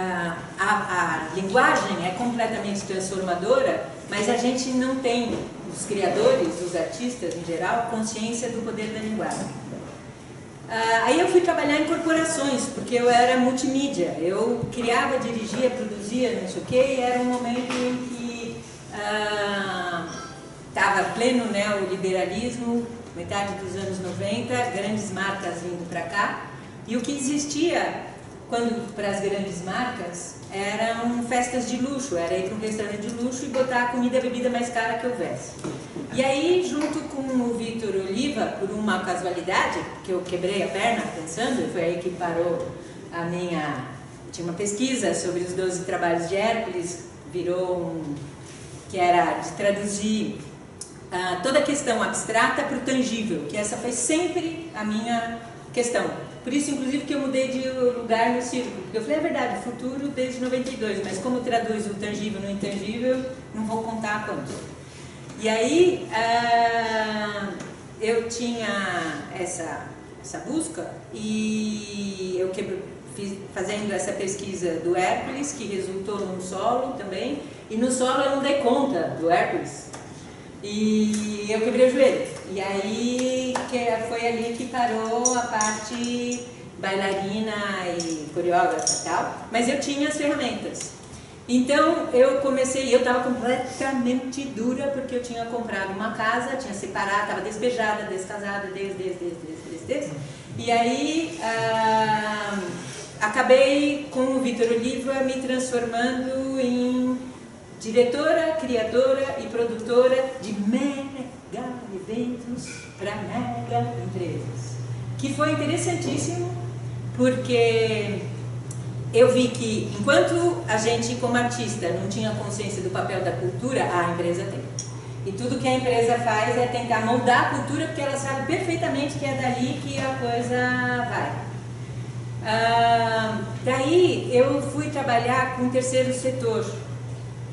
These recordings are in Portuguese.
a linguagem é completamente transformadora, mas a gente não tem, os criadores, os artistas em geral, consciência do poder da linguagem. Aí eu fui trabalhar em corporações, porque eu era multimídia. Eu criava, dirigia, produzia, não sei o quê, e era um momento em que estava pleno neoliberalismo, metade dos anos 90, grandes marcas vindo para cá. E o que existia para as grandes marcas eram festas de luxo, era ir para um restaurante de luxo e botar a comida e a bebida mais cara que houvesse. E aí, junto com o Vitor Oliva, por uma casualidade, que eu quebrei a perna pensando, foi aí que parou a minha... Tinha uma pesquisa sobre os 12 trabalhos de Hércules, virou que era de traduzir toda a questão abstrata para o tangível, que essa foi sempre a minha questão. Por isso, inclusive, que eu mudei de lugar no círculo, porque eu falei, é verdade, futuro desde 92, mas como traduz o tangível no intangível, não vou contar quanto. E aí, eu tinha essa busca e eu fazendo essa pesquisa do Hércules, que resultou num solo também, e no solo eu não dei conta do Hércules, e eu quebrei o joelho. E aí foi ali que parou a parte bailarina e coreógrafa e tal, mas eu tinha as ferramentas. Então eu comecei, eu estava completamente dura porque eu tinha comprado uma casa, tinha separado, estava despejada, descasada, desde. E aí acabei com o Vitor Oliva me transformando em diretora, criadora e produtora de mega eventos para mega empresas. Que foi interessantíssimo porque eu vi que enquanto a gente como artista não tinha consciência do papel da cultura, a empresa tem. E tudo que a empresa faz é tentar moldar a cultura porque ela sabe perfeitamente que é dali que a coisa vai. Daí eu fui trabalhar com o terceiro setor,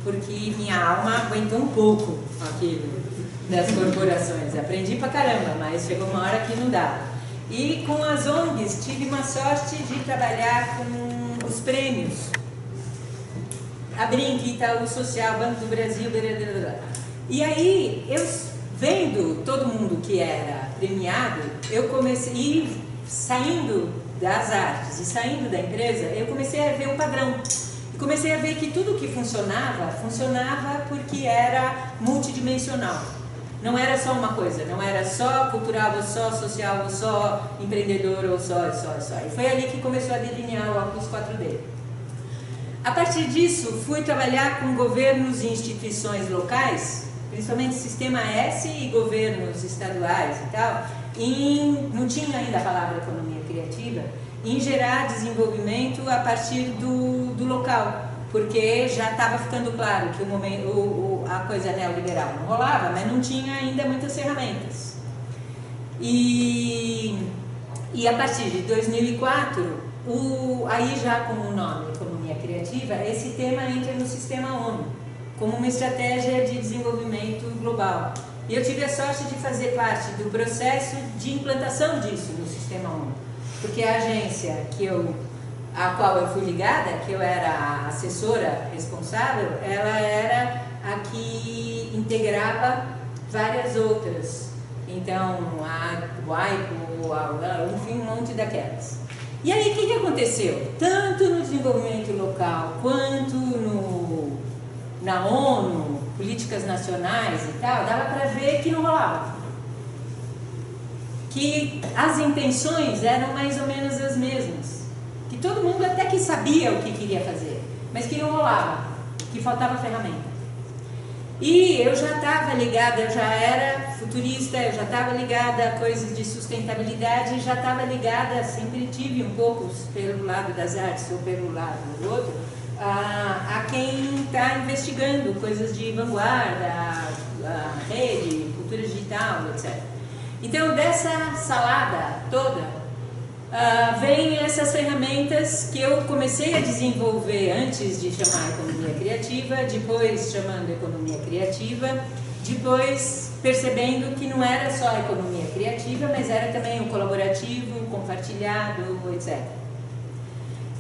porque minha alma aguentou um pouco aquilo das corporações. Aprendi pra caramba, mas chegou uma hora que não dá. E com as ONGs tive uma sorte de trabalhar com os prêmios. A Brinque, Itaú Social, Banco do Brasil, blá. E aí, eu vendo todo mundo que era premiado, eu comecei, e saindo das artes e saindo da empresa, eu comecei a ver um padrão. E comecei a ver que tudo que funcionava porque era multidimensional. Não era só uma coisa, não era só cultural, ou só social, ou só empreendedor, ou só. E foi ali que começou a delinear o óculos 4D. A partir disso, fui trabalhar com governos e instituições locais, principalmente Sistema S e governos estaduais e tal, não tinha ainda a palavra economia criativa, em gerar desenvolvimento a partir do local, porque já estava ficando claro que a coisa neoliberal não rolava, mas não tinha ainda muitas ferramentas. E a partir de 2004, aí já com o nome Economia Criativa, esse tema entra no Sistema ONU, como uma estratégia de desenvolvimento global. E eu tive a sorte de fazer parte do processo de implantação disso no Sistema ONU, porque a agência a qual eu fui ligada, que eu era a assessora responsável, ela era a que integrava várias outras. Então, a WIPO, enfim, um monte daquelas. E aí, o que aconteceu? Tanto no desenvolvimento local, quanto na ONU, políticas nacionais e tal, dava para ver que não rolava. Que as intenções eram mais ou menos as mesmas. Que todo mundo até que sabia o que queria fazer, mas que não rolava, que faltava ferramenta. E eu já estava ligada, eu já era futurista, eu já estava ligada a coisas de sustentabilidade, já estava ligada, sempre tive um pouco pelo lado das artes ou pelo lado do outro, a quem está investigando coisas de vanguarda, a rede, cultura digital, etc. Então, dessa salada toda, vem essas ferramentas que eu comecei a desenvolver antes de chamar economia criativa, depois chamando economia criativa, depois percebendo que não era só a economia criativa, mas era também o colaborativo, o compartilhado, etc.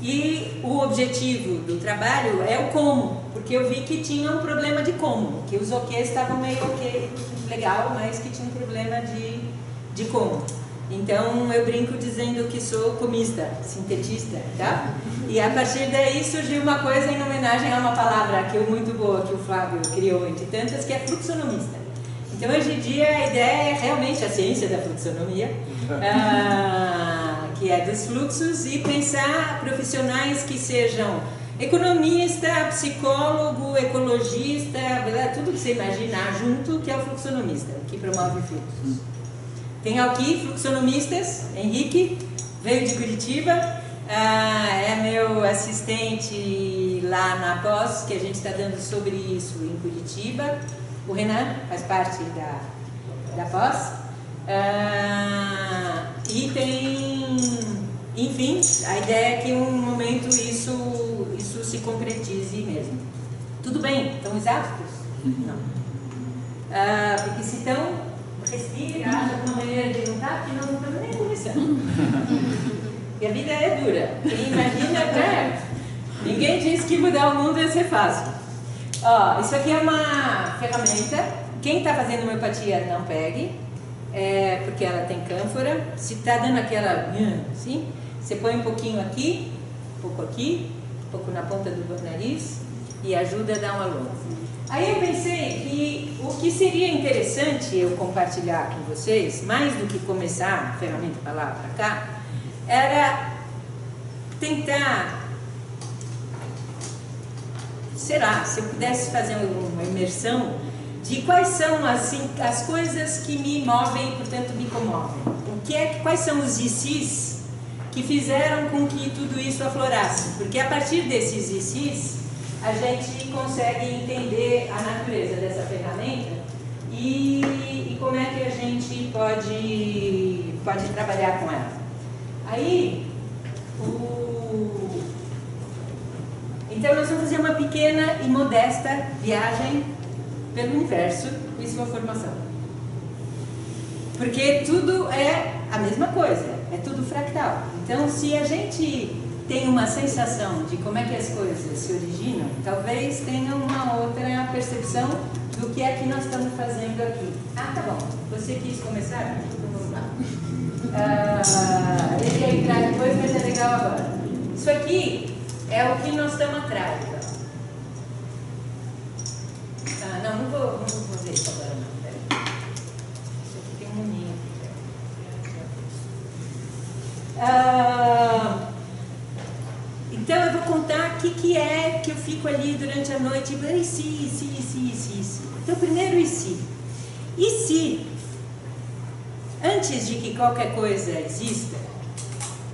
E o objetivo do trabalho é o como, porque eu vi que tinha um problema de como, que os ok's estavam meio ok, legal, mas que tinha um problema de como. Então eu brinco dizendo que sou comista, sintetista, tá? E a partir daí surgiu uma coisa em homenagem a uma palavra que é muito boa que o Flávio criou entre tantas, que é fluxonomista. Então hoje em dia a ideia é realmente a ciência da fluxonomia, que é dos fluxos, e pensar profissionais que sejam economista, psicólogo, ecologista, tudo que você imaginar junto, que é o fluxonomista, que promove fluxos. Tem aqui fluxonomistas, Henrique, veio de Curitiba, é meu assistente lá na pós, que a gente está dando sobre isso em Curitiba. O Renan faz parte da pós. E tem, enfim, a ideia é que em um momento isso se concretize mesmo. Tudo bem? Estão exaustos? Não. Porque se estão, respira, acha alguma maneira de lutar, porque nós não estamos nem começando. E a vida é dura. Quem imagina, ninguém disse que mudar o mundo ia ser fácil. Ó, isso aqui é uma ferramenta. Quem está fazendo homeopatia não pegue, porque ela tem cânfora. Se está dando aquela assim, você põe um pouquinho aqui, um pouco na ponta do nariz e ajuda a dar um alô. Aí eu pensei que o que seria interessante eu compartilhar com vocês, mais do que começar a ferramenta para lá, para cá, era tentar, sei lá, se eu pudesse fazer uma imersão de quais são as coisas que me movem e, portanto, me comovem. Quais são os ICs que fizeram com que tudo isso aflorasse? Porque a partir desses ICs, a gente consegue entender a natureza dessa ferramenta e como é que a gente pode trabalhar com ela. Aí, então nós vamos fazer uma pequena e modesta viagem pelo universo e sua formação. Porque tudo é a mesma coisa, é tudo fractal. Então, se a gente tem uma sensação de como é que as coisas se originam, talvez tenha uma outra percepção do que é que nós estamos fazendo aqui. Ah, tá bom. Você quis começar? Então vamos lá. Ele ia entrar depois, mas é legal agora. Isso aqui é o que nós estamos atrás. Não vou fazer isso agora não. Peraí. Isso aqui tem um moninho aqui. Então eu vou contar o que é que eu fico ali durante a noite. E se. Então primeiro e se. E se, antes de que qualquer coisa exista,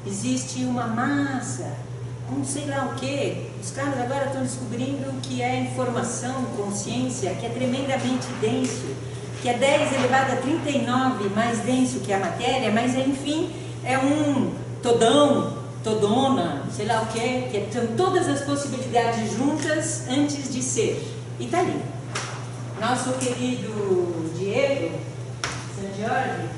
existe uma massa, um sei lá o que. Os caras agora estão descobrindo que é informação, consciência, que é tremendamente denso, que é 10 elevado a 39 mais denso que a matéria, mas enfim, é um todão, todona, sei lá o que são todas as possibilidades juntas antes de ser. E tá ali. Nosso querido Diego San Jorge,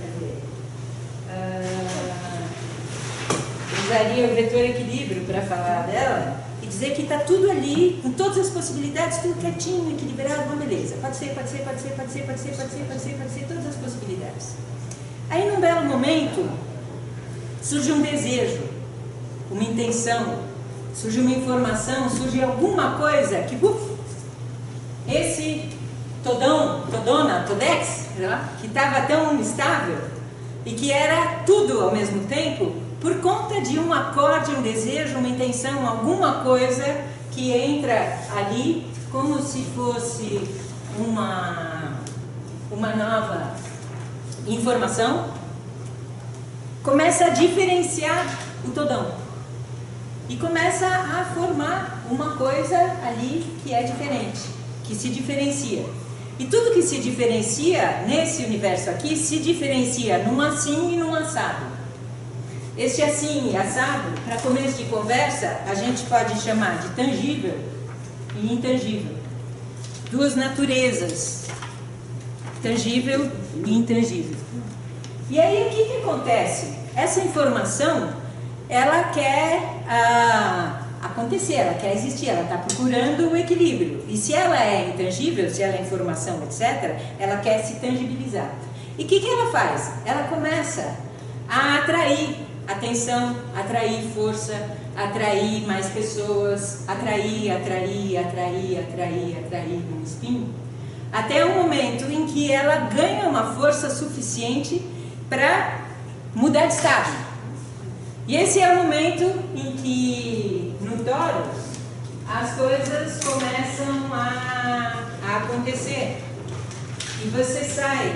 usaria o vetor equilíbrio para falar dela e dizer que está tudo ali, com todas as possibilidades, tudo quietinho, equilibrado, uma beleza. Pode ser, todas as possibilidades. Aí num belo momento surge um desejo, uma intenção, surge uma informação, surge alguma coisa que esse todão, todona, todex, que estava tão instável e que era tudo ao mesmo tempo, por conta de um acorde, um desejo, uma intenção, alguma coisa que entra ali como se fosse uma nova informação, começa a diferenciar o todão e começa a formar uma coisa ali que é diferente, que se diferencia. E tudo que se diferencia nesse universo aqui se diferencia num assim e num assado. Este assim e assado, para começo de conversa, a gente pode chamar de tangível e intangível. Duas naturezas, tangível e intangível. E aí o que acontece? Essa informação, ela quer acontecer, ela quer existir, ela está procurando o equilíbrio. E se ela é intangível, se ela é informação, etc., ela quer se tangibilizar. E o que ela faz? Ela começa a atrair atenção, atrair força, atrair mais pessoas, atrair um spin, até o momento em que ela ganha uma força suficiente para mudar de estado. E esse é o momento em que, no Toro, as coisas começam a acontecer. E você sai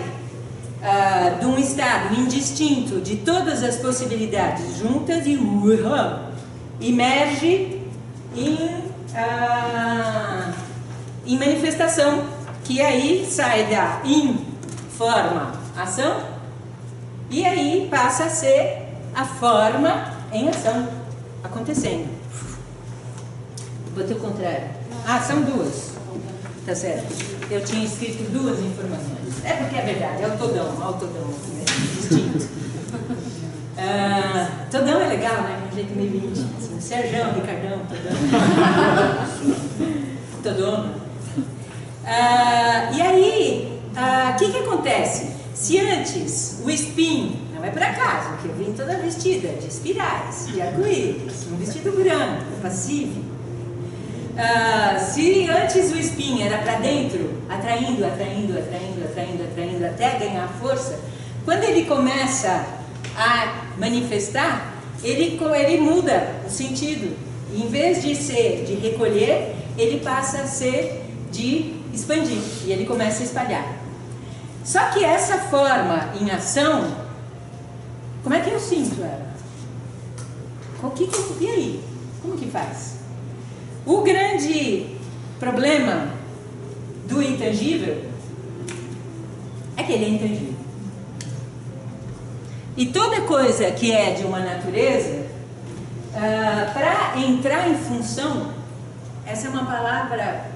de um estado indistinto de todas as possibilidades juntas e emerge em manifestação, que aí sai da informação e aí passa a ser a forma em ação acontecendo. Botei o contrário. São duas. Tá certo. Eu tinha escrito duas informações. É porque é verdade, é o todão distinto. Todão é legal, né? De um jeito meio íntimo. Assim, Serjão, Ricardão, todão. Todona. E aí, o que acontece? Se antes o spin, não é por acaso, que eu vim toda vestida de espirais, de arco-íris, um vestido branco, passivo. Se antes o spin era para dentro, atraindo até ganhar força, quando ele começa a manifestar, ele muda o sentido. E em vez de ser de recolher, ele passa a ser de expandir, e ele começa a espalhar. Só que essa forma em ação, como é que eu sinto ela? E aí? Como que faz? O grande problema do intangível é que ele é intangível. E toda coisa que é de uma natureza, para entrar em função, essa é uma palavra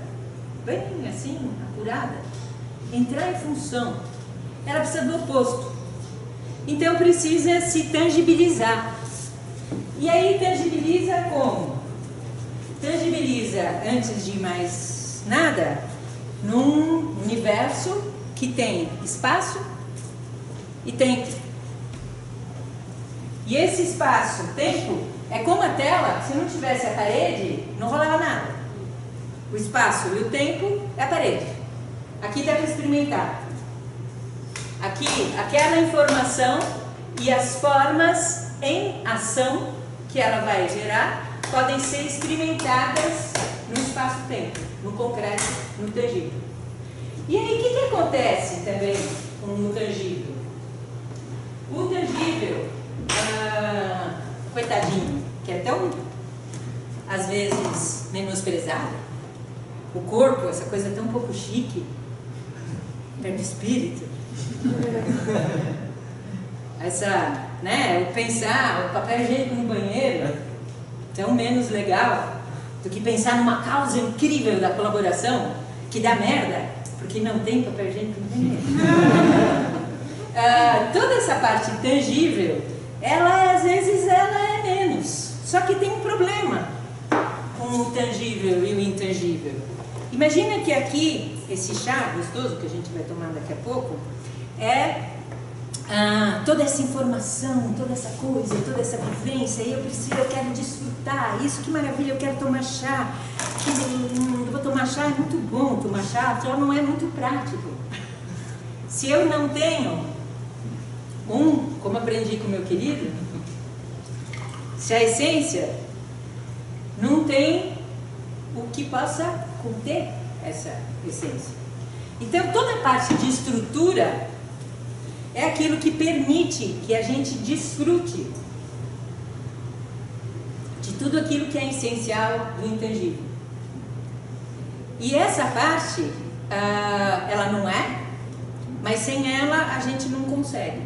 bem assim, apurada, entrar em função, ela precisa do oposto. Então precisa se tangibilizar. E aí tangibiliza como? Tangibiliza, antes de mais nada, num universo que tem espaço e tempo. E esse espaço, tempo, é como a tela, se não tivesse a parede, não rolava nada. O espaço e o tempo é a parede. Aqui dá para experimentar. Aqui, aquela informação e as formas em ação que ela vai gerar podem ser experimentadas no espaço-tempo, no concreto, no tangível. E aí, o que acontece também com o tangível? O tangível, coitadinho, que é tão, às vezes, menosprezado. O corpo, essa coisa tão pouco chique, perto espírito. O pensar, o papel higiênico no banheiro, tão menos legal do que pensar numa causa incrível da colaboração, que dá merda, porque não tem papel higiênico no banheiro. Toda essa parte tangível, às vezes ela é menos. Só que tem um problema com o tangível e o intangível. Imagina que aqui, esse chá gostoso que a gente vai tomar daqui a pouco, é toda essa informação, toda essa coisa, toda essa vivência, e eu quero desfrutar, isso, que maravilha, eu quero tomar chá, eu vou tomar chá, é muito bom tomar chá, só não é muito prático. Se eu não tenho como aprendi com o meu querido, se a essência não tem o que possa conter essa essência. Então toda a parte de estrutura é aquilo que permite que a gente desfrute de tudo aquilo que é essencial do intangível. E essa parte, ela não é, mas sem ela a gente não consegue,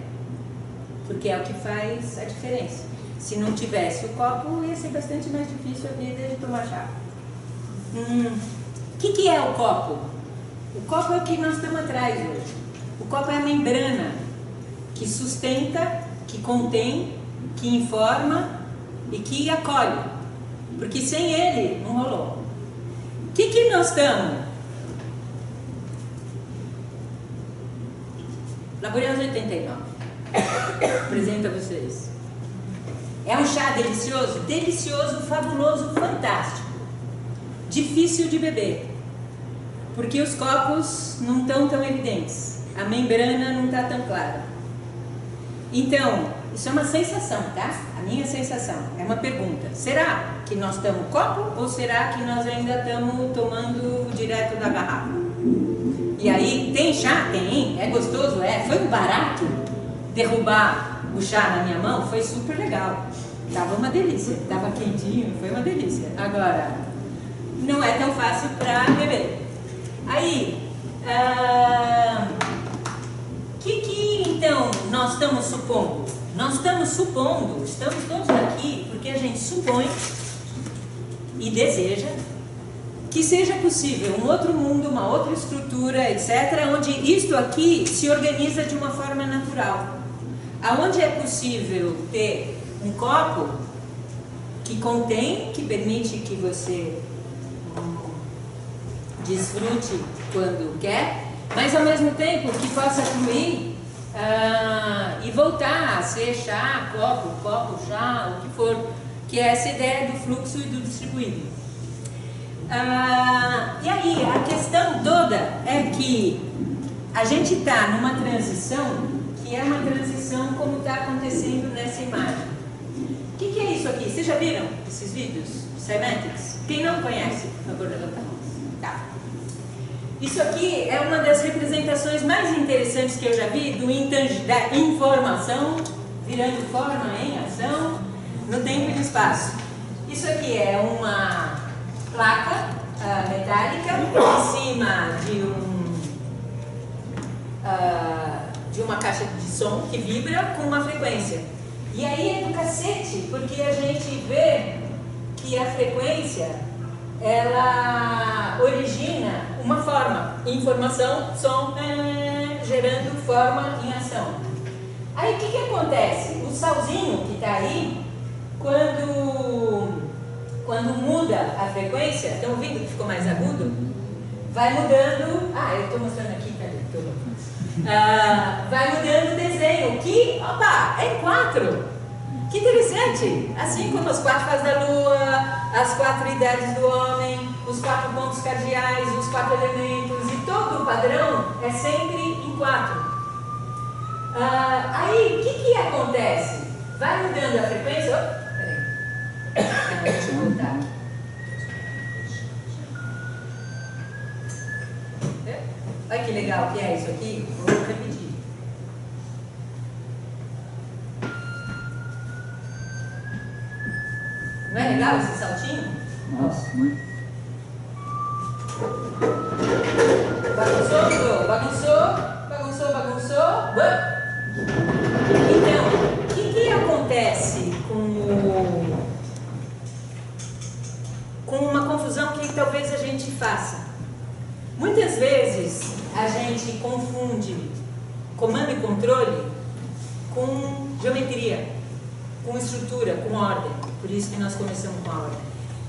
porque é o que faz a diferença. Se não tivesse o copo, ia ser bastante mais difícil a vida de tomar chá. O que é o copo? O copo é o que nós estamos atrás hoje. O copo é a membrana que sustenta, que contém, que informa e que acolhe, porque sem ele não rolou. O que nós estamos? Laboreuse 89. Apresento a vocês. É um chá delicioso? Delicioso, fabuloso, fantástico. Difícil de beber, porque os copos não estão tão evidentes, a membrana não está tão clara. Então, isso é uma sensação, tá? A minha sensação, é uma pergunta. Será que nós estamos copo ou será que nós ainda estamos tomando direto da garrafa? E aí, tem chá? Tem. É gostoso? É. Foi um barato derrubar o chá na minha mão? Foi super legal. Tava uma delícia. Tava quentinho, foi uma delícia. Agora, não é tão fácil para beber. Aí, que então nós estamos supondo? Nós estamos supondo, estamos todos aqui porque a gente supõe e deseja que seja possível um outro mundo, uma outra estrutura, etc., onde isto aqui se organiza de uma forma natural. Aonde é possível ter um copo que contém, que permite que você desfrute quando quer, mas ao mesmo tempo que possa fluir e voltar a ser chá, copo, chá, o que for, que é essa ideia do fluxo e do distribuído. E aí, a questão toda é que a gente está numa transição, que é uma transição como está acontecendo nessa imagem. O que é isso aqui? Vocês já viram esses vídeos? Cymatics? Quem não conhece? Por favor, levanta a mão. Tá. Isso aqui é uma das representações mais interessantes que eu já vi da informação virando forma em ação no tempo e no espaço. Isso aqui é uma placa metálica em cima de uma caixa de som que vibra com uma frequência. E aí é do cacete, porque a gente vê que a frequência ela origina uma forma, informação, som, gerando forma em ação. Aí o que acontece? O salzinho que está aí, quando muda a frequência, estão ouvindo que ficou mais agudo? Vai mudando. Eu estou mostrando aqui, peraí, vai mudando o desenho, que, opa, é em 4. Que interessante! Assim como as 4 fases da Lua, as 4 idades do homem, os 4 pontos cardeais, os 4 elementos, e todo o padrão é sempre em 4. Aí, o que acontece? Vai mudando a frequência. Peraí. Deixa eu voltar. Olha que legal que é isso aqui. Vou repetir. Não é legal esse saltinho? Nossa, muito. Bagunçou. Então, o que acontece com uma confusão que talvez a gente faça? Muitas vezes a gente confunde comando e controle com geometria, com estrutura, com ordem. Por isso que nós começamos com a ordem.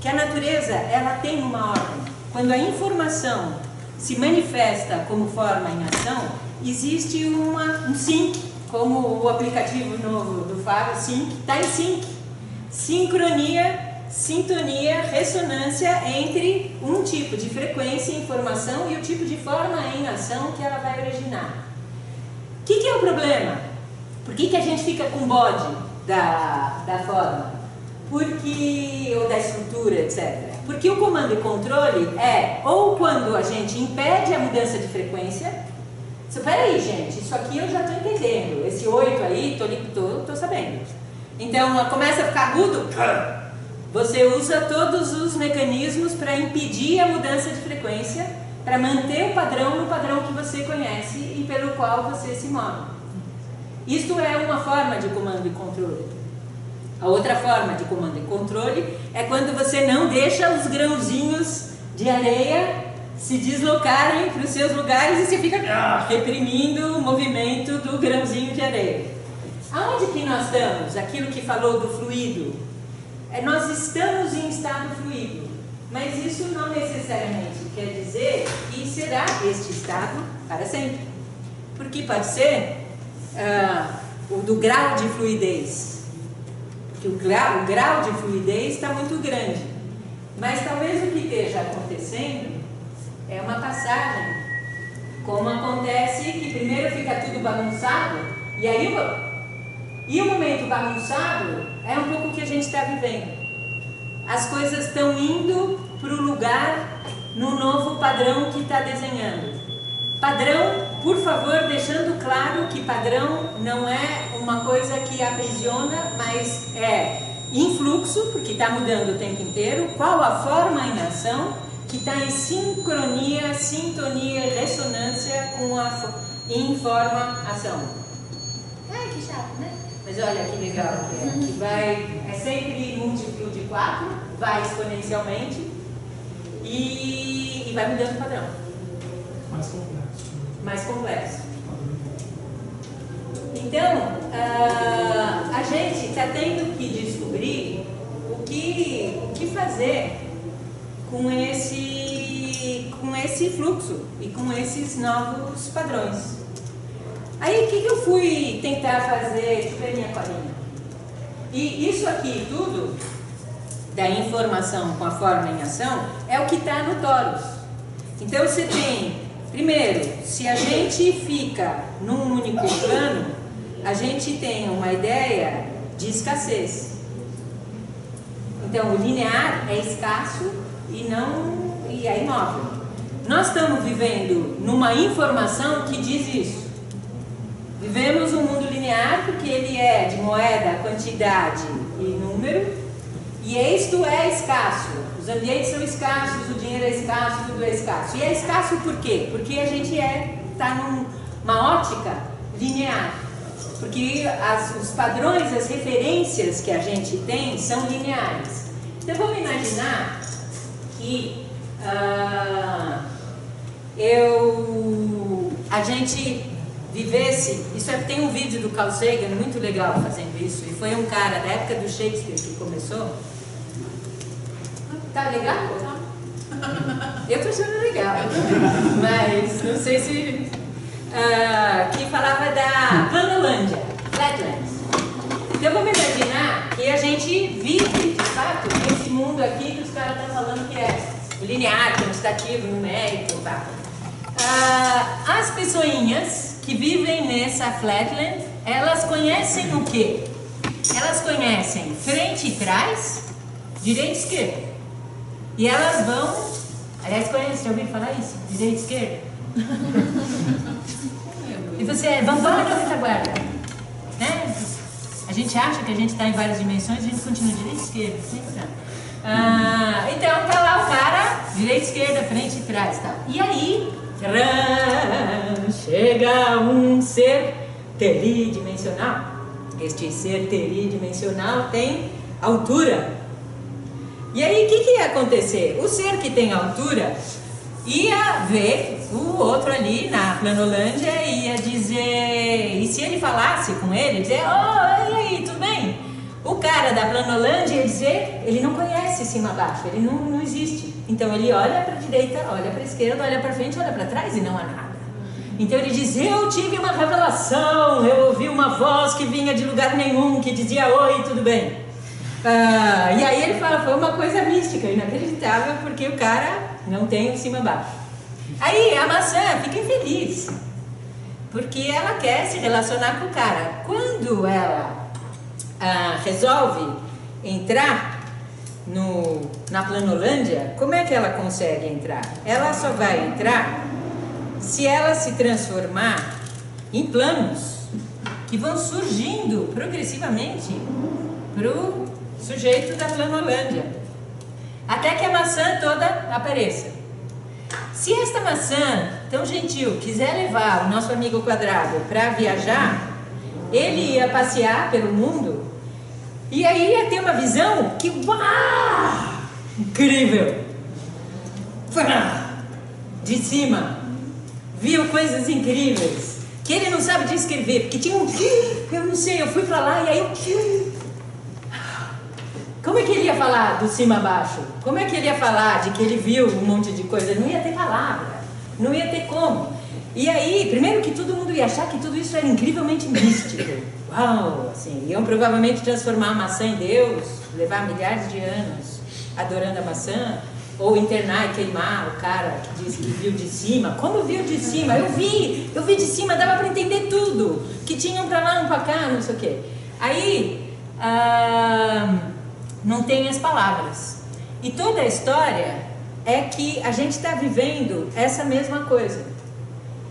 Que a natureza, ela tem uma ordem. Quando a informação se manifesta como forma em ação, existe um sync, como o aplicativo novo do Fábio, sync, está em sync. Sincronia, sintonia, ressonância entre um tipo de frequência e informação e o tipo de forma em ação que ela vai originar. O que é o problema? Por que a gente fica com bode da forma? Ou da estrutura, etc. Porque o comando e controle é ou quando a gente impede a mudança de frequência. Espera aí, gente, isso aqui eu já estou entendendo. Esse 8 aí, estou sabendo. Então, começa a ficar agudo. Você usa todos os mecanismos para impedir a mudança de frequência, para manter o padrão no padrão que você conhece e pelo qual você se move. Isto é uma forma de comando e controle. A outra forma de comando e controle é quando você não deixa os grãozinhos de areia se deslocarem para os seus lugares e você fica reprimindo o movimento do grãozinho de areia. Aonde que nós estamos? Aquilo que falou do fluido. nós estamos em estado fluido, mas isso não necessariamente quer dizer que será este estado para sempre, porque pode ser o do grau de fluidez, porque o grau de fluidez está muito grande, mas talvez o que esteja acontecendo é uma passagem, como acontece que primeiro fica tudo bagunçado, e aí o momento bagunçado é um pouco o que a gente está vivendo. As coisas estão indo para o lugar no novo padrão que está desenhando. Padrão, por favor, deixando claro que padrão não é uma coisa que aprisiona, mas é influxo, porque está mudando o tempo inteiro. Qual a forma em ação que está em sincronia, sintonia e ressonância com a informação. Ai, que chato, né? Mas olha que legal que é. Que é sempre múltiplo de 4, vai exponencialmente e vai mudando o padrão. Mais complexo. Então, a gente está tendo que descobrir o que fazer com esse fluxo e com esses novos padrões. Aí o que eu fui tentar fazer? Deixa eu ver minha colinha. E isso aqui tudo, da informação com a forma em ação, é o que está no Taurus. Então você tem, primeiro, se a gente fica num único plano, a gente tem uma ideia de escassez. Então o linear é escasso e é imóvel. Nós estamos vivendo numa informação que diz isso. Vivemos um mundo linear porque ele é de moeda, quantidade e número, e isto é escasso. Os ambientes são escassos, o dinheiro é escasso, tudo é escasso. E é escasso por quê? Porque a gente está numa ótica linear. Porque os padrões, as referências que a gente tem são lineares. Então vamos imaginar que a gente vivesse, tem um vídeo do Carl Sagan muito legal fazendo isso, e foi um cara da época do Shakespeare que começou. Tá legal? Eu tô achando legal, mas não sei se... que falava da Planolândia, Flatlands. Então vamos imaginar que a gente vive, de fato, nesse mundo aqui que os caras estão falando que é linear, quantitativo, numérico, tá? As pessoinhas que vivem nessa Flatland, elas conhecem o quê? Elas conhecem frente e trás, direita e esquerda. E elas vão... Aliás, já ouviram falar isso? Direita e esquerda? E você, vanguarda ou retaguarda? Né? A gente acha que a gente está em várias dimensões, a gente continua direita e esquerda. Então tá lá o cara, direita e esquerda, frente e trás. Tá? E aí, chega um ser tridimensional. Este ser tridimensional tem altura. E aí o que ia acontecer? O ser que tem altura ia ver o outro ali na Planolândia e ia dizer, e se ele falasse com ele, dizer, oh, e aí, tudo bem? O cara da Planolândia ia dizer, ele não conhece cima abaixo, ele não existe. Então ele olha para a direita, olha para a esquerda, olha para frente, olha para trás e não há nada. Então ele diz, eu tive uma revelação, eu ouvi uma voz que vinha de lugar nenhum, que dizia, oi, tudo bem? E aí ele fala, foi uma coisa mística, inacreditável, porque o cara não tem o cima abaixo. Aí a maçã fica infeliz, porque ela quer se relacionar com o cara. Quando ela resolve entrar na Planolândia, como é que ela consegue entrar? Ela só vai entrar se ela se transformar em planos que vão surgindo progressivamente para o sujeito da Planolândia, até que a maçã toda apareça. Se esta maçã tão gentil quiser levar o nosso amigo quadrado para viajar, ele ia passear pelo mundo e aí ia ter uma visão que, uau, incrível, de cima, viu coisas incríveis que ele não sabe descrever, porque tinha eu não sei, eu fui para lá e aí Como é que ele ia falar do cima a baixo? Como é que ele ia falar de que ele viu um monte de coisa? Não ia ter palavra, não ia ter como. E aí, primeiro que todo mundo ia achar que tudo isso era incrivelmente místico. Uau, assim, iam provavelmente transformar a maçã em Deus, levar milhares de anos adorando a maçã, ou internar e queimar o cara que diz que viu de cima. Como viu de cima? Eu vi de cima, dava para entender tudo, que tinha um para lá, um para cá, não sei o quê. Aí, não tem as palavras. E toda a história é que a gente está vivendo essa mesma coisa.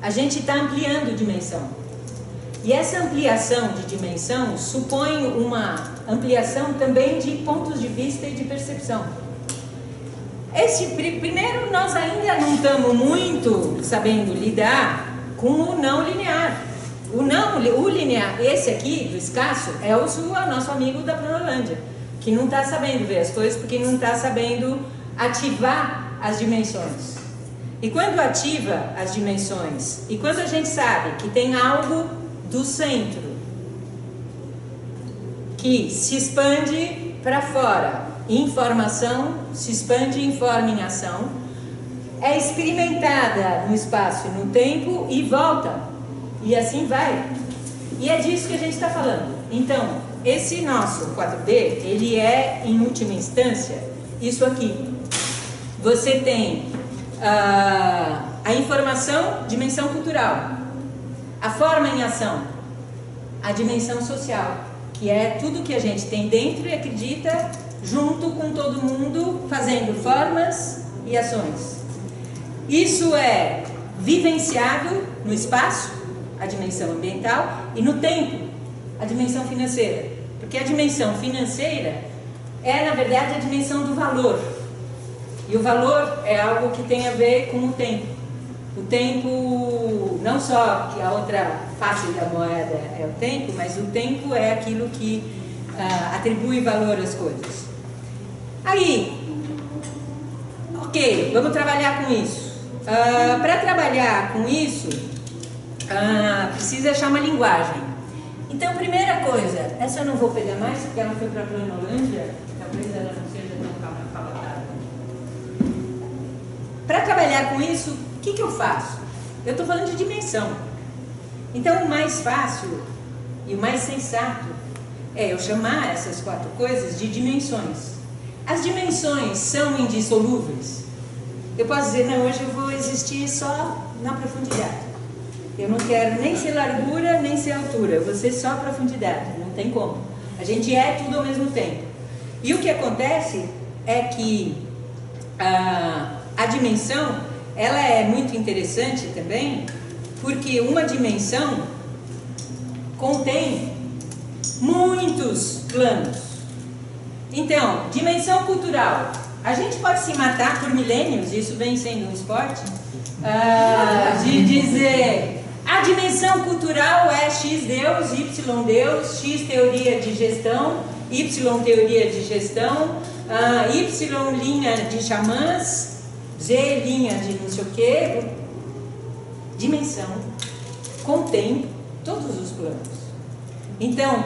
A gente está ampliando dimensão. E essa ampliação de dimensão supõe uma ampliação também de pontos de vista e de percepção. Primeiro, nós ainda não estamos muito sabendo lidar com o não linear. O linear, esse aqui, do escasso, é o nosso amigo da Planolândia, que não está sabendo ver as coisas porque não está sabendo ativar as dimensões. E quando ativa as dimensões, e quando a gente sabe que tem algo do centro que se expande para fora, informação se expande em forma em ação, é experimentada no espaço e no tempo e volta, e assim vai. E é disso que a gente está falando. Então, esse nosso 4D, ele é, em última instância, isso aqui. Você tem a informação, dimensão cultural, a forma em ação, a dimensão social, que é tudo que a gente tem dentro e acredita junto com todo mundo, fazendo formas e ações. Isso é vivenciado no espaço, a dimensão ambiental, e no tempo, a dimensão financeira. Porque a dimensão financeira é, na verdade, a dimensão do valor. E o valor é algo que tem a ver com o tempo. O tempo, não só que a outra face da moeda é o tempo, mas o tempo é aquilo que atribui valor às coisas. Aí, ok, vamos trabalhar com isso. Para trabalhar com isso, precisa achar uma linguagem. Então, primeira coisa, essa eu não vou pegar mais, porque ela foi para a Planolândia, talvez ela não seja tão falatada. Para trabalhar com isso, o que eu faço? Eu estou falando de dimensão. Então, o mais fácil e o mais sensato é eu chamar essas 4 coisas de dimensões. As dimensões são indissolúveis. Eu posso dizer, não, hoje eu vou existir só na profundidade. Eu não quero nem ser largura, nem ser altura. Eu vou ser só profundidade. Não tem como. A gente é tudo ao mesmo tempo. E o que acontece é que a dimensão, ela é muito interessante também, porque uma dimensão contém muitos planos. Então, dimensão cultural. A gente pode se matar por milênios, isso vem sendo um esporte, de dizer a dimensão cultural é X Deus, Y Deus, X teoria de gestão, Y teoria de gestão, Y linha de xamãs, Z linha de não sei o quê. Dimensão contém todos os planos. Então,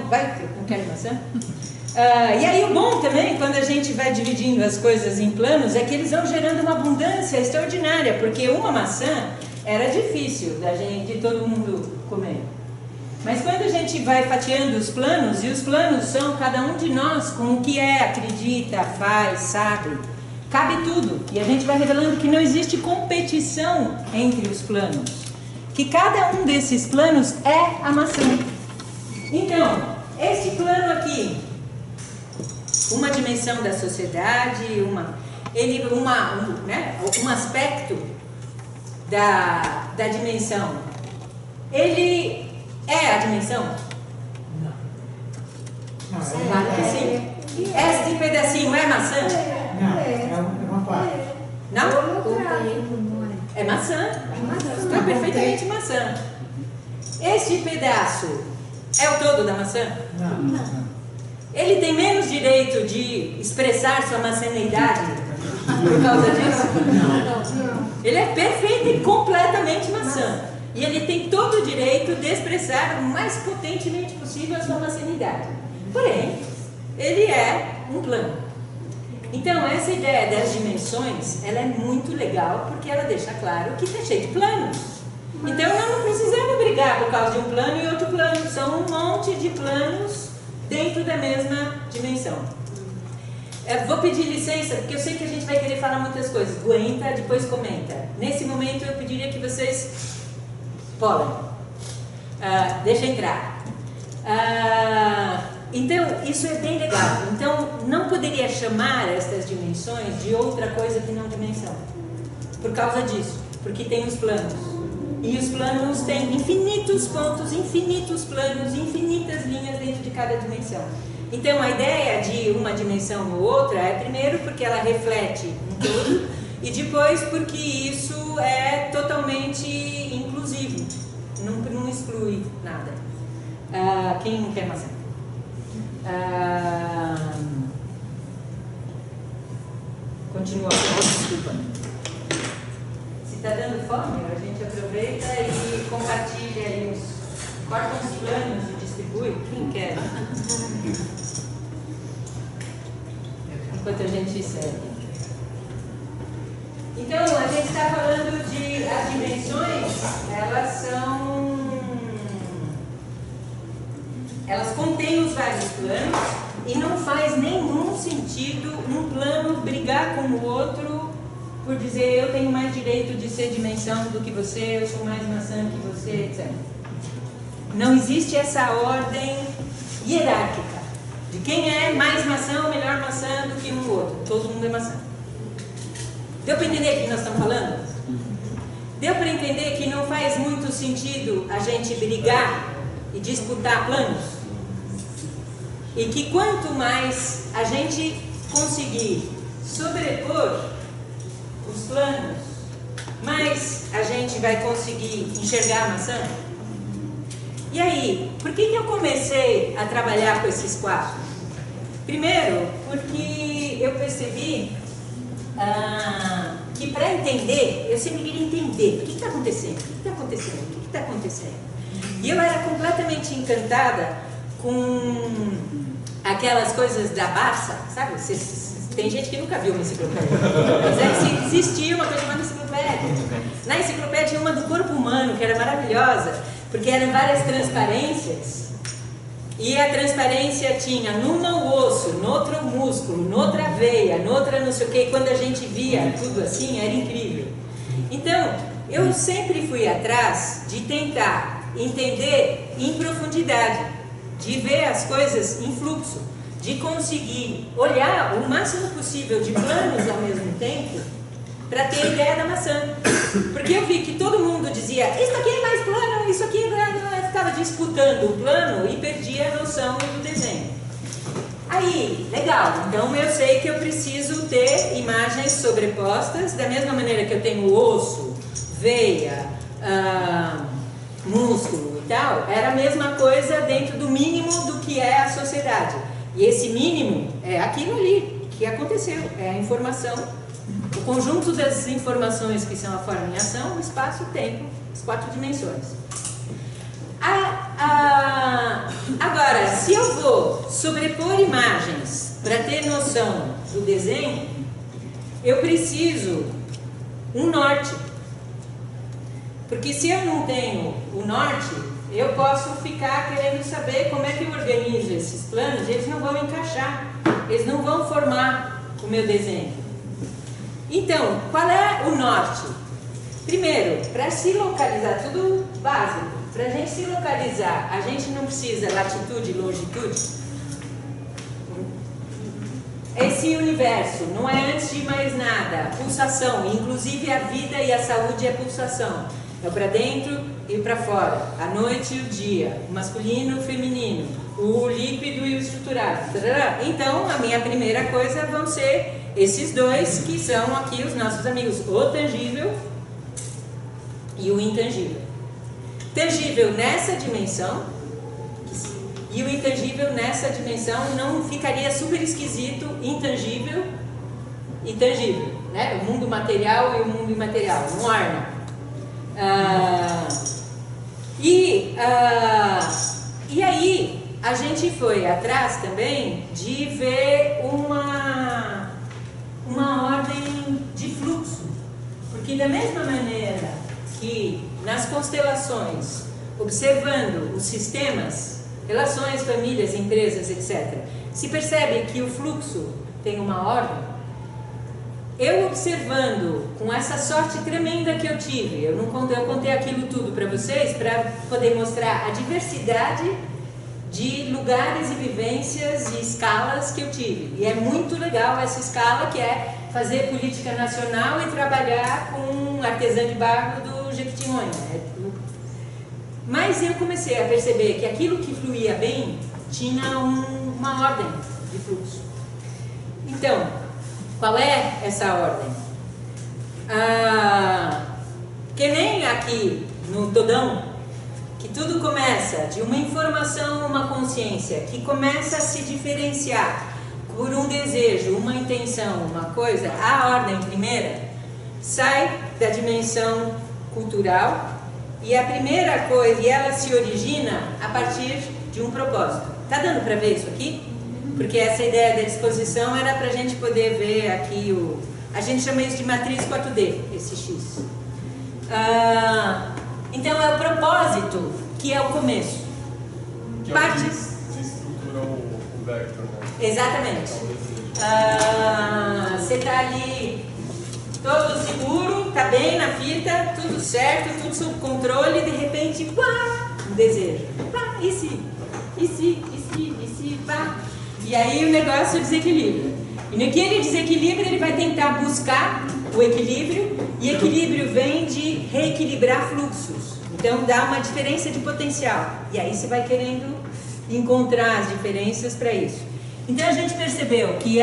não quer maçã? E aí o bom também, quando a gente vai dividindo as coisas em planos, é que eles vão gerando uma abundância extraordinária, porque uma maçã era difícil de todo mundo comer. Mas quando a gente vai fatiando os planos, e os planos são cada um de nós com o que acredita, faz, sabe, cabe tudo. E a gente vai revelando que não existe competição entre os planos, que cada um desses planos é a maçã. Então, este plano aqui, uma dimensão da sociedade, um aspecto da dimensão, ele é a dimensão? Não, Claro que sim. Este pedacinho é maçã? Não, é uma parte. Não? É maçã. É perfeitamente maçã. Este pedaço é o todo da maçã? Não. Ele tem menos direito de expressar sua maçaneidade por causa disso? Não. Ele é perfeito e completamente maçã. E ele tem todo o direito de expressar o mais potentemente possível a sua maçanidade. Porém, ele é um plano. Então, essa ideia das dimensões, ela é muito legal porque ela deixa claro que está cheio de planos. Então, nós não precisamos brigar por causa de um plano e outro plano. São um monte de planos dentro da mesma dimensão. Vou pedir licença, porque eu sei que a gente vai querer falar muitas coisas. Aguenta, depois comenta. Nesse momento, eu pediria que vocês polem. Deixa entrar. Então, isso é bem legal. Então, não poderia chamar essas dimensões de outra coisa que não dimensão. Por causa disso. Porque tem os planos. E os planos têm infinitos pontos, infinitos planos, infinitas linhas dentro de cada dimensão. Então, a ideia de uma dimensão ou outra é, primeiro, porque ela reflete um todo, e depois, porque isso é totalmente inclusivo, não exclui nada. Quem não quer maçã? Continua, desculpa. Se está dando fome, a gente aproveita e compartilha aí corta uns planos e distribui. Quem quer? Enquanto a gente segue. Então, a gente está falando de as dimensões, elas contêm os vários planos e não faz nenhum sentido um plano brigar com o outro por dizer eu tenho mais direito de ser dimensão do que você, eu sou mais maçã que você, etc. Não existe essa ordem hierárquica de quem é mais maçã ou melhor maçã do que um outro. Todo mundo é maçã. Deu para entender o que nós estamos falando? Deu para entender que não faz muito sentido a gente brigar e disputar planos? E que quanto mais a gente conseguir sobrepor os planos, mais a gente vai conseguir enxergar a maçã? E aí, por que eu comecei a trabalhar com esses quatro? Primeiro, porque eu percebi que para entender, eu sempre queria entender o que está acontecendo, o que está acontecendo, o que está acontecendo. E eu era completamente encantada com aquelas coisas da Barça, sabe? Tem gente que nunca viu uma enciclopédia, mas existia uma coisa chamada enciclopédia. Na enciclopédia tinha uma do corpo humano, que era maravilhosa, porque eram várias transparências. E a transparência tinha numa o osso, noutra o músculo, noutra a veia, noutra não sei o que. Quando a gente via tudo assim, era incrível. Então, eu sempre fui atrás de tentar entender em profundidade, de ver as coisas em fluxo, de conseguir olhar o máximo possível de planos ao mesmo tempo, para ter a ideia da maçã. Porque eu vi que todo mundo dizia, isso aqui é mais plano, isso aqui é plano. Eu ficava disputando o plano e perdia a noção do desenho. Aí, legal, então eu sei que eu preciso ter imagens sobrepostas, da mesma maneira que eu tenho osso, veia, músculo e tal, era a mesma coisa dentro do mínimo do que é a sociedade. E esse mínimo é aquilo ali que aconteceu, é a informação, o conjunto das informações que são a forma em ação, o espaço, o tempo, as quatro dimensões. Agora, se eu vou sobrepor imagens para ter noção do desenho, eu preciso um norte. Porque se eu não tenho o norte, eu posso ficar querendo saber como é que eu organizo esses planos, eles não vão encaixar, eles não vão formar o meu desenho. Então, qual é o norte? Primeiro, para se localizar, tudo básico, para a gente se localizar, a gente não precisa latitude e longitude. Esse universo não é antes de mais nada, pulsação, inclusive a vida e a saúde é pulsação. É para dentro e para fora, a noite e o dia, o masculino e o feminino, o líquido e o estruturado. Então, a minha primeira coisa vão ser esses dois que são aqui os nossos amigos, o tangível e o intangível. Tangível nessa dimensão e o intangível nessa dimensão não ficaria super esquisito, intangível e tangível, né? O mundo material e o mundo imaterial, não orna. E aí, a gente foi atrás também de ver uma ordem de fluxo, porque da mesma maneira que nas constelações, observando os sistemas, relações, famílias, empresas, etc., se percebe que o fluxo tem uma ordem. Eu observando, com essa sorte tremenda que eu tive, eu contei aquilo tudo para vocês para poder mostrar a diversidade de lugares e vivências e escalas que eu tive. E é muito legal essa escala, que é fazer política nacional e trabalhar com artesã de barro do Jequitinhonha. Mas eu comecei a perceber que aquilo que fluía bem tinha uma ordem de fluxo. Então, qual é essa ordem? Que nem aqui no Todão, que tudo começa de uma informação, uma consciência, que começa a se diferenciar por um desejo, uma intenção, uma coisa. A ordem primeira sai da dimensão cultural e a primeira coisa, e ela se origina a partir de um propósito. Tá dando para ver isso aqui? Porque essa ideia da disposição era para a gente poder ver aqui a gente chama isso de matriz 4D, esse X. Então é o propósito que é o começo. Que partes se estrutura o vector, né? Exatamente. Você está ali todo seguro, está bem na fita, tudo certo, tudo sob controle, de repente, pá, um desejo. Pá, e se, pá. E aí o negócio desequilibra. E naquele desequilíbrio ele vai tentar buscar o equilíbrio, e equilíbrio vem de reequilibrar fluxos. Então dá uma diferença de potencial. E aí você vai querendo encontrar as diferenças para isso. Então a gente percebeu que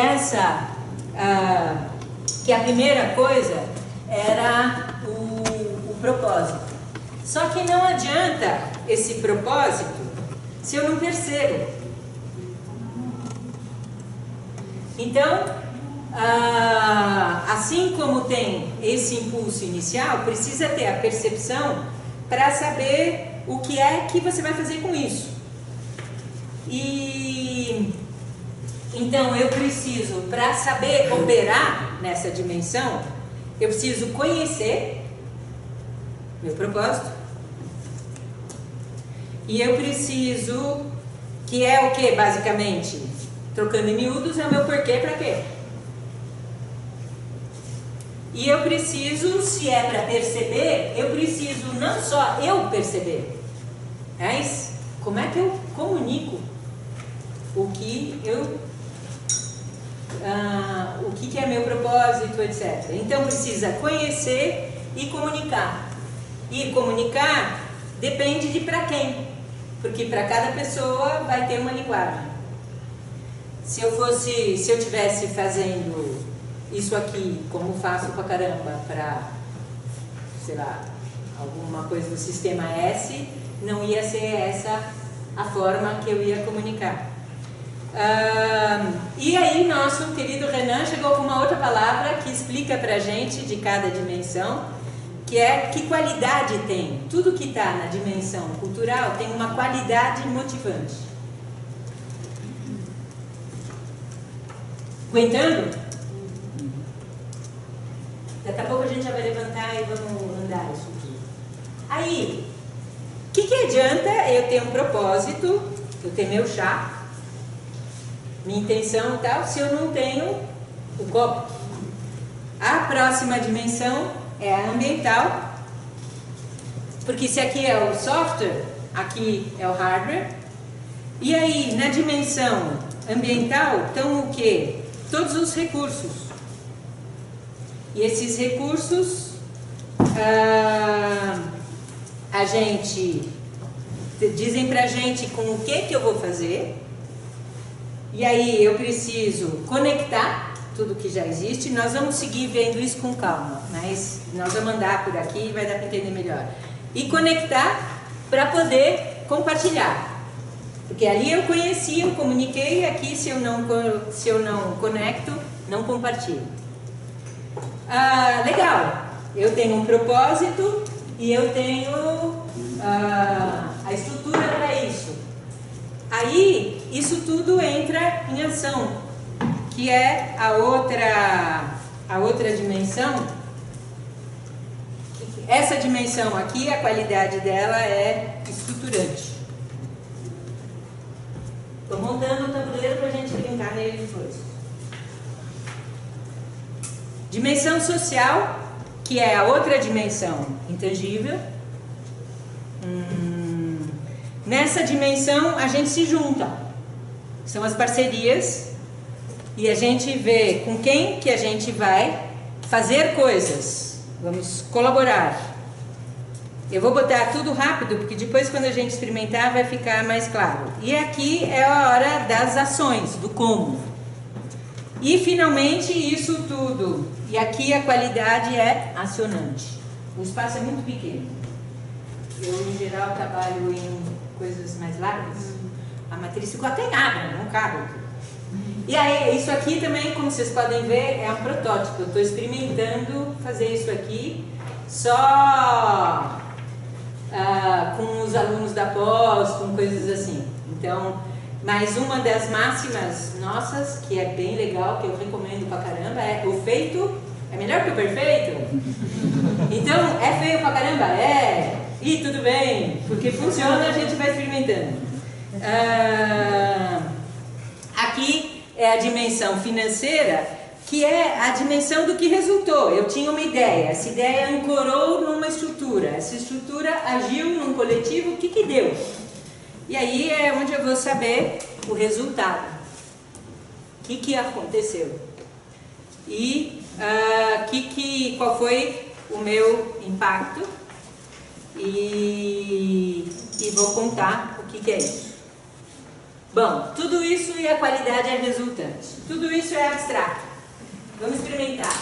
que a primeira coisa era o propósito. Só que não adianta esse propósito se eu não percebo. Então, assim como tem esse impulso inicial, precisa ter a percepção para saber o que é que você vai fazer com isso. E então eu preciso, para saber operar nessa dimensão, eu preciso conhecer meu propósito. E eu preciso, que é o que basicamente? Trocando em miúdos, é o meu porquê para quê? E eu preciso, se é para perceber, eu preciso não só eu perceber, mas como é que eu comunico o que é meu propósito, etc. Então precisa conhecer e comunicar. E comunicar depende de para quem, porque para cada pessoa vai ter uma linguagem. Se eu tivesse fazendo isso aqui, como faço pra caramba, para, sei lá, alguma coisa do sistema S, não ia ser essa a forma que eu ia comunicar. E aí nosso querido Renan chegou com uma outra palavra que explica pra gente de cada dimensão, que é que qualidade tem. Tudo que está na dimensão cultural tem uma qualidade motivante. Aguentando? Daqui a pouco a gente já vai levantar e vamos andar isso aqui. Aí, o que adianta eu ter um propósito, eu ter meu chá, minha intenção e tal, se eu não tenho o copo? A próxima dimensão é a ambiental, porque se aqui é o software, aqui é o hardware, e aí na dimensão ambiental estão o quê? Todos os recursos. E esses recursos, a gente dizem pra gente com o que eu vou fazer. E aí eu preciso conectar tudo que já existe. Nós vamos seguir vendo isso com calma, mas nós vamos andar por aqui e vai dar para entender melhor. E conectar para poder compartilhar. Porque ali eu conheci, eu comuniquei, aqui se eu não conecto, não compartilho. Legal, eu tenho um propósito e eu tenho a estrutura para isso. Aí, isso tudo entra em ação, que é a outra dimensão. Essa dimensão aqui, a qualidade dela é estruturante. Estou montando o tabuleiro para a gente brincar nele depois. Dimensão social, que é a outra dimensão intangível. Nessa dimensão a gente se junta. São as parcerias. E a gente vê com quem que a gente vai fazer coisas. Vamos colaborar. Eu vou botar tudo rápido, porque depois quando a gente experimentar vai ficar mais claro. E aqui é a hora das ações, do como. E finalmente isso tudo. E aqui a qualidade é acionante. O espaço é muito pequeno. Eu, em geral, trabalho em coisas mais largas. A matriz ficou até nada, não cabe. E aí, isso aqui também, como vocês podem ver, é um protótipo. Eu estou experimentando fazer isso aqui só com os alunos da pós, com coisas assim. Então, mas uma das máximas nossas, que é bem legal, que eu recomendo pra caramba, é: o feito é melhor que o perfeito. Então, é feio pra caramba? É. E tudo bem, porque funciona, a gente vai experimentando. Aqui é a dimensão financeira, que é a dimensão do que resultou. Eu tinha uma ideia, essa ideia ancorou numa estrutura, essa estrutura agiu num coletivo, o que que deu? E aí é onde eu vou saber o resultado, o que que aconteceu e qual foi o meu impacto, e vou contar o que que é isso. Bom, tudo isso e a qualidade é resultante. Tudo isso é abstrato. Vamos experimentar.